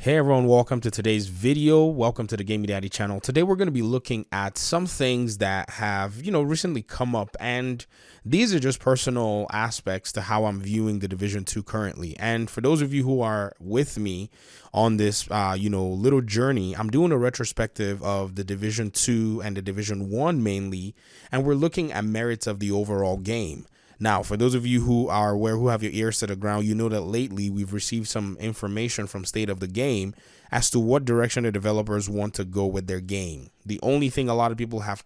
Hey everyone, welcome to today's video. Welcome to the Gaming Daddy channel. Today we're going to be looking at some things that have, recently come up, and these are just personal aspects to how I'm viewing the Division 2 currently. And for those of you who are with me on this, little journey, I'm doing a retrospective of the Division 2 and the Division 1 mainly, and we're looking at merits of the overall game. Now, for those of you who are aware, who have your ears to the ground, you know that lately we've received some information from State of the Game as to what direction the developers want to go with their game. The only thing a lot of people have,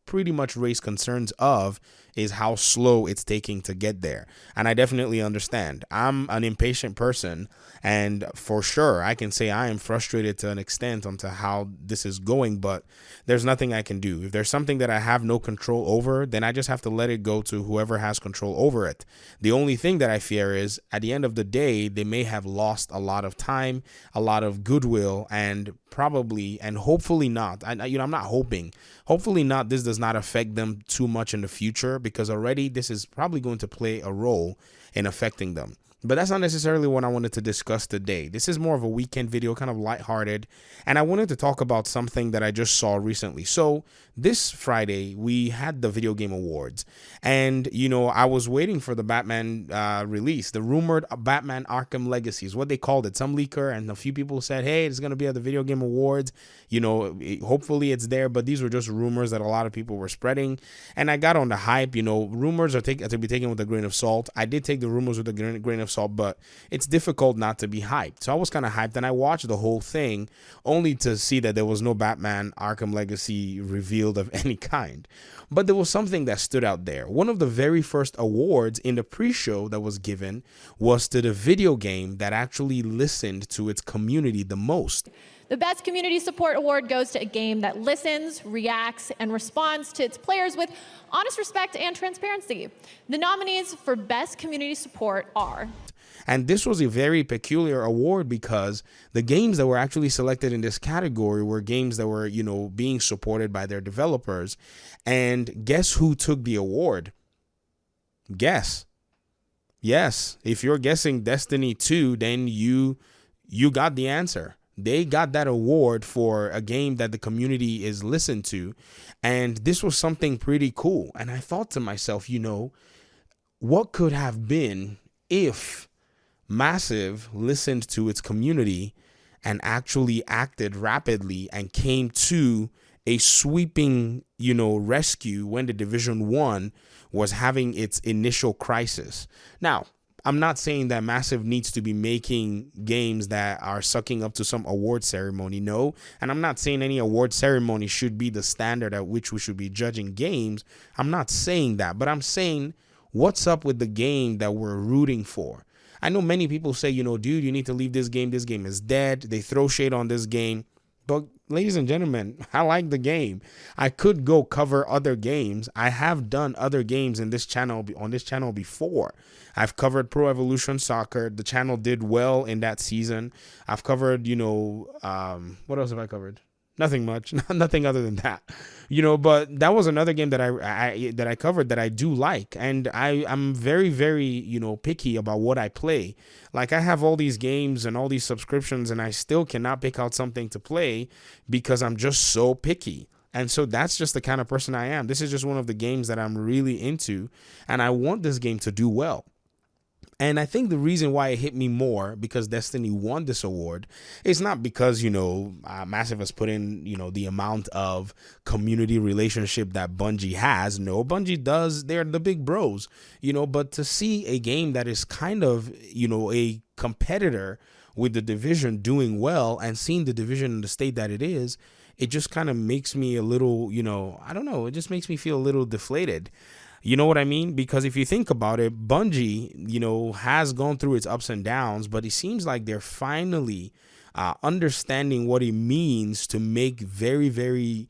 pretty much raised concerns of is how slow it's taking to get there. And I definitely understand. I'm an impatient person, and for sure I can say I am frustrated to an extent onto how this is going, but there's nothing I can do. If there's something that I have no control over, then I just have to let it go to whoever has control over it. The only thing that I fear is at the end of the day, they may have lost a lot of time, a lot of goodwill, and probably and hopefully not. I'm not hoping. Hopefully not. This does not affect them too much in the future, because already this is probably going to play a role in affecting them. But that's not necessarily what I wanted to discuss today. This is more of a weekend video, kind of lighthearted, and I wanted to talk about something that I just saw recently. So this Friday, we had the Video Game Awards, and, I was waiting for the Batman release, the rumored Batman Arkham Legacy is what they called it. Some leaker and a few people said, hey, it's going to be at the Video Game Awards. Hopefully it's there, but these were just rumors that a lot of people were spreading, and I got on the hype. Rumors are to be taken with a grain of salt. I did take the rumors with a grain of salt, but it's difficult not to be hyped. So I was kind of hyped, and I watched the whole thing only to see that there was no Batman Arkham Legacy revealed of any kind. But there was something that stood out there. One of the very first awards in the pre-show that was given was to the video game that actually listened to its community the most. The Best Community Support Award goes to a game that listens, reacts, and responds to its players with honest respect and transparency. The nominees for Best Community Support are... And this was a very peculiar award because the games that were actually selected in this category were games that were, being supported by their developers. And guess who took the award? Guess. Yes, if you're guessing Destiny 2, then you got the answer. They got that award for a game that the community is listened to. And this was something pretty cool. And I thought to myself, what could have been if Massive listened to its community and actually acted rapidly and came to a sweeping, rescue when the Division 1 was having its initial crisis. Now, I'm not saying that Massive needs to be making games that are sucking up to some award ceremony, no. And I'm not saying any award ceremony should be the standard at which we should be judging games. I'm not saying that, but I'm saying what's up with the game that we're rooting for. I know many people say, dude, you need to leave this game. This game is dead. They throw shade on this game. But ladies and gentlemen, I like the game. I could go cover other games. I have done other games in this channel, on this channel before. I've covered Pro Evolution Soccer. The channel did well in that season. I've covered, what else have I covered? Nothing much, nothing other than that, but that was another game that I covered that I do like. And I'm very, very, picky about what I play. Like, I have all these games and all these subscriptions, and I still cannot pick out something to play because I'm just so picky. And so that's just the kind of person I am. This is just one of the games that I'm really into, and I want this game to do well. And I think the reason why it hit me more because Destiny won this award is not because, Massive has put in, the amount of community relationship that Bungie has. No, Bungie does. They're the big bros, but to see a game that is kind of, a competitor with the Division doing well and seeing the Division in the state that it is, it just kind of makes me a little, I don't know, it just makes me feel a little deflated. You know what I mean? Because if you think about it, Bungie, has gone through its ups and downs, but it seems like they're finally understanding what it means to make very, very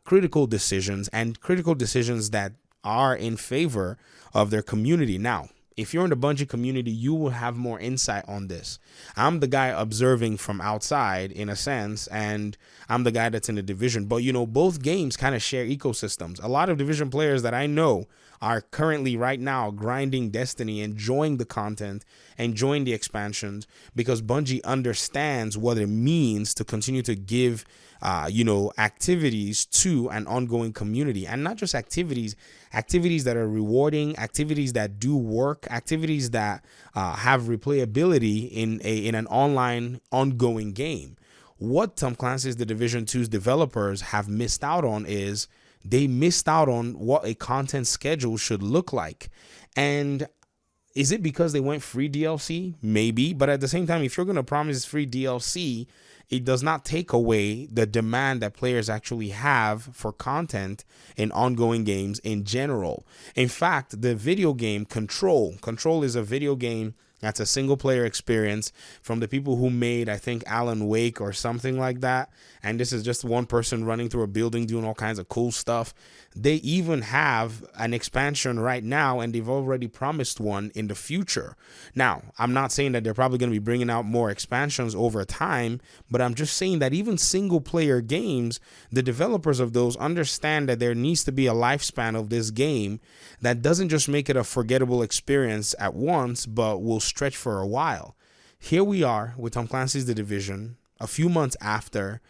critical decisions, and critical decisions that are in favor of their community. Now, if you're in the Bungie community, you will have more insight on this. I'm the guy observing from outside in a sense, and I'm the guy that's in the Division. But, both games kind of share ecosystems. A lot of Division players that I know are currently right now grinding Destiny, enjoying the content, enjoying the expansions, because Bungie understands what it means to continue to give activities to an ongoing community, and not just activities that are rewarding, activities that do work, activities that have replayability in an online ongoing game. What Tom Clancy's The Division 2's developers have missed out on is they missed out on what a content schedule should look like. And is it because they went free DLC? Maybe. But at the same time, if you're going to promise free DLC, it does not take away the demand that players actually have for content in ongoing games in general. In fact, the video game Control is a video game that's a single player experience from the people who made, I think, Alan Wake or something like that. And this is just one person running through a building doing all kinds of cool stuff. They even have an expansion right now, and they've already promised one in the future. Now, I'm not saying that they're probably going to be bringing out more expansions over time, but I'm just saying that even single player games, the developers of those understand that there needs to be a lifespan of this game that doesn't just make it a forgettable experience at once, but will stretch for a while. Here we are with Tom Clancy's The Division a few months after,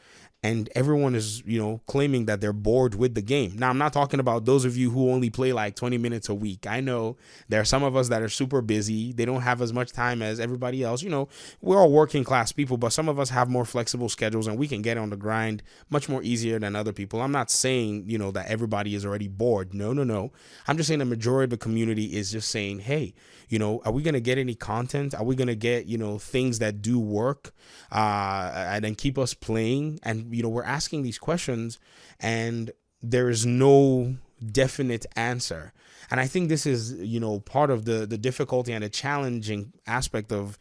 and everyone is, claiming that they're bored with the game. Now, I'm not talking about those of you who only play like 20 minutes a week. I know there are some of us that are super busy. They don't have as much time as everybody else. We're all working class people, but some of us have more flexible schedules and we can get on the grind much more easier than other people. I'm not saying, that everybody is already bored. No. I'm just saying the majority of the community is just saying, hey, are we going to get any content? Are we going to get, things that do work and then keep us playing? And, we're asking these questions and there is no definite answer. And I think this is, part of the difficulty and the challenging aspect of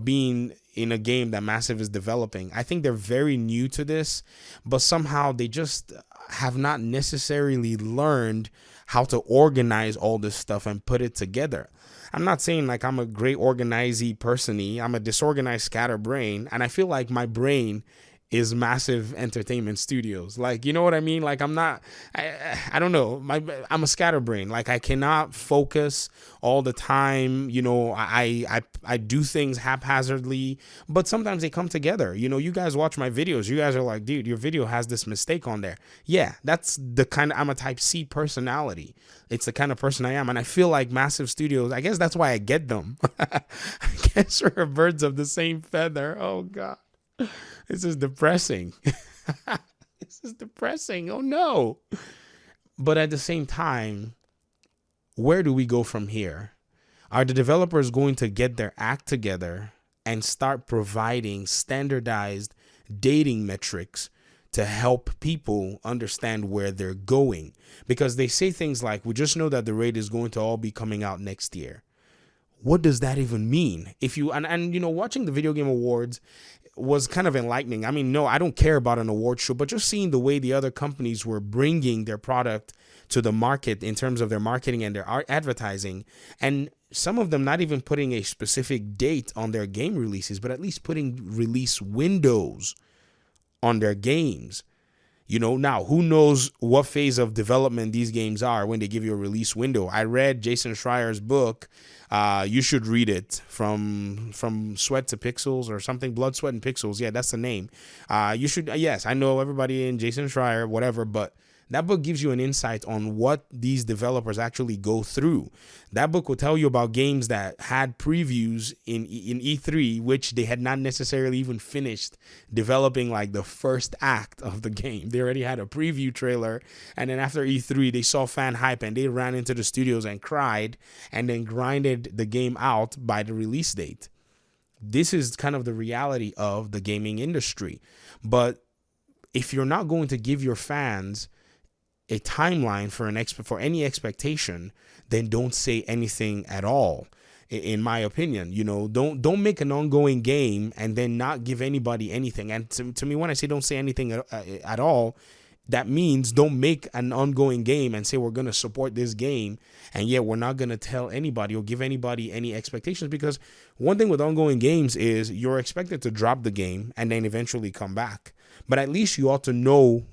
being in a game that Massive is developing. I think they're very new to this, but somehow they just have not necessarily learned how to organize all this stuff and put it together. I'm not saying like I'm a great organizing person-y. I'm a disorganized scatterbrain, and I feel like my brain is Massive Entertainment Studios. Like, you know what I mean? Like, I'm not, I don't know. I'm a scatterbrain. Like, I cannot focus all the time. I do things haphazardly, but sometimes they come together. You guys watch my videos. You guys are like, dude, your video has this mistake on there. Yeah, that's the kind of, I'm a type C personality. It's the kind of person I am. And I feel like Massive Studios, I guess that's why I get them. I guess we're birds of the same feather. Oh, God. This is depressing. This is depressing. Oh, no. But at the same time, where do we go from here? Are the developers going to get their act together and start providing standardized dating metrics to help people understand where they're going? Because they say things like, we just know that the raid is going to all be coming out next year. What does that even mean? If you watching the Video Game Awards was kind of enlightening. I mean, no, I don't care about an award show, but just seeing the way the other companies were bringing their product to the market in terms of their marketing and their advertising, and some of them not even putting a specific date on their game releases, but at least putting release windows on their games. Now, who knows what phase of development these games are when they give you a release window. I read Jason Schreier's book. You should read it, from Sweat to Pixels or something. Blood, Sweat, and Pixels. Yeah, that's the name. You should. Yes, I know everybody in Jason Schreier, whatever, but that book gives you an insight on what these developers actually go through. That book will tell you about games that had previews in E3, which they had not necessarily even finished developing, like the first act of the game. They already had a preview trailer, and then after E3, they saw fan hype and they ran into the studios and cried and then grinded the game out by the release date. This is kind of the reality of the gaming industry. But if you're not going to give your fans a timeline for any expectation, then don't say anything at all. In my opinion, don't make an ongoing game and then not give anybody anything. And to me, when I say don't say anything at all, that means don't make an ongoing game and say we're going to support this game, and yet we're not going to tell anybody or give anybody any expectations. Because one thing with ongoing games is you're expected to drop the game and then eventually come back. But at least you ought to know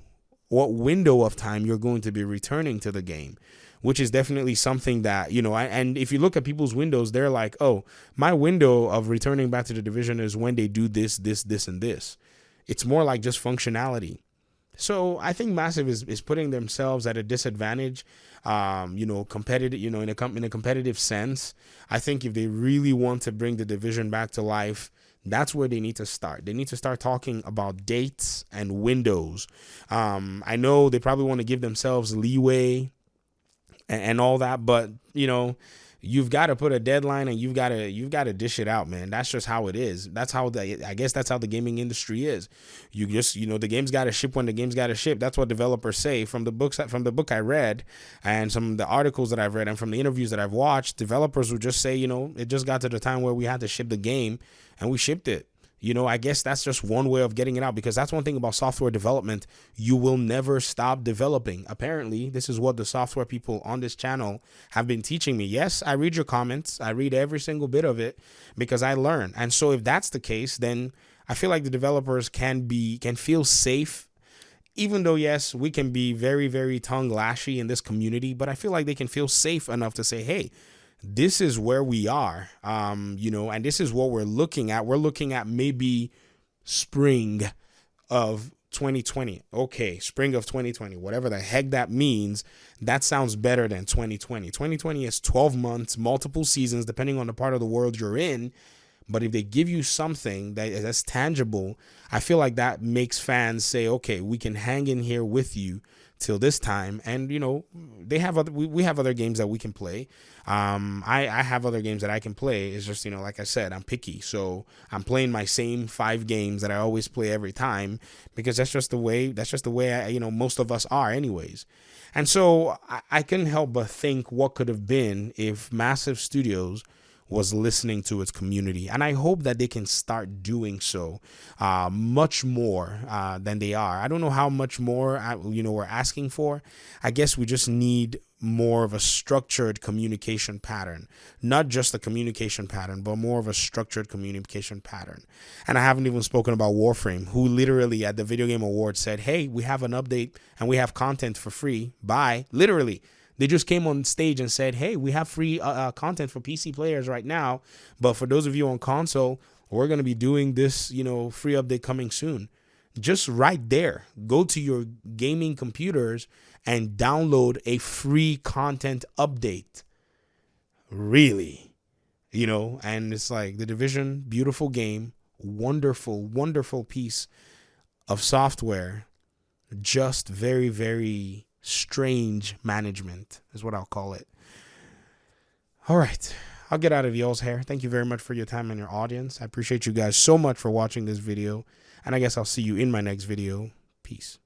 what window of time you're going to be returning to the game, which is definitely something that, you know, and if you look at people's windows, they're like, oh, my window of returning back to the division is when they do this, and this. It's more like just functionality. So I think Massive is putting themselves at a disadvantage, you know, competitive, you know, in a competitive sense. I think if they really want to bring the division back to life, that's where they need to start. They need to start talking about dates and windows. I know they probably want to give themselves leeway and all that, but, you know, you've got to put a deadline and you've got to dish it out, man. That's just how it is. That's how I guess that's how the gaming industry is. You just, you know, the game's got to ship when the game's got to ship. That's what developers say. From the book I read and some of the articles that I've read and from the interviews that I've watched, developers would just say, you know, it just got to the time where we had to ship the game and we shipped it. You know, I guess that's just one way of getting it out, because that's one thing about software development. You will never stop developing. Apparently, this is what the software people on this channel have been teaching me. Yes, I read your comments. I read every single bit of it because I learn. And so if that's the case, then I feel like the developers can feel safe, even though, yes, we can be very, very tongue-lashy in this community, but I feel like they can feel safe enough to say, hey, this is where we are, you know, and this is what we're looking at. We're looking at maybe spring of 2020. Okay, spring of 2020, whatever the heck that means. That sounds better than 2020. 2020 is 12 months, multiple seasons, depending on the part of the world you're in. But if they give you something that's tangible, I feel like that makes fans say, okay, we can hang in here with you till this time. And, you know, they have we have other games that we can play. I have other games that I can play. It's just, you know, like I said, I'm picky. So I'm playing my same 5 games that I always play every time, because that's just the way I, you know, most of us are anyways. And so I couldn't help but think what could have been if Massive Studios was listening to its community. And I hope that they can start doing so much more than they are. I don't know how much more, you know, we're asking for. I guess we just need more of a structured communication pattern, not just a communication pattern, but more of a structured communication pattern. And I haven't even spoken about Warframe, who literally at the Video Game Awards said, hey, we have an update and we have content for free. Bye. Literally. They just came on stage and said, hey, we have free content for PC players right now. But for those of you on console, we're going to be doing this, you know, free update coming soon. Just right there, go to your gaming computers and download a free content update. Really, you know, and it's like The Division, beautiful game, wonderful, wonderful piece of software. Just very, very strange management is what I'll call it. All right, I'll get out of y'all's hair. Thank you very much for your time and your audience. I appreciate you guys so much for watching this video, and I guess I'll see you in my next video. Peace.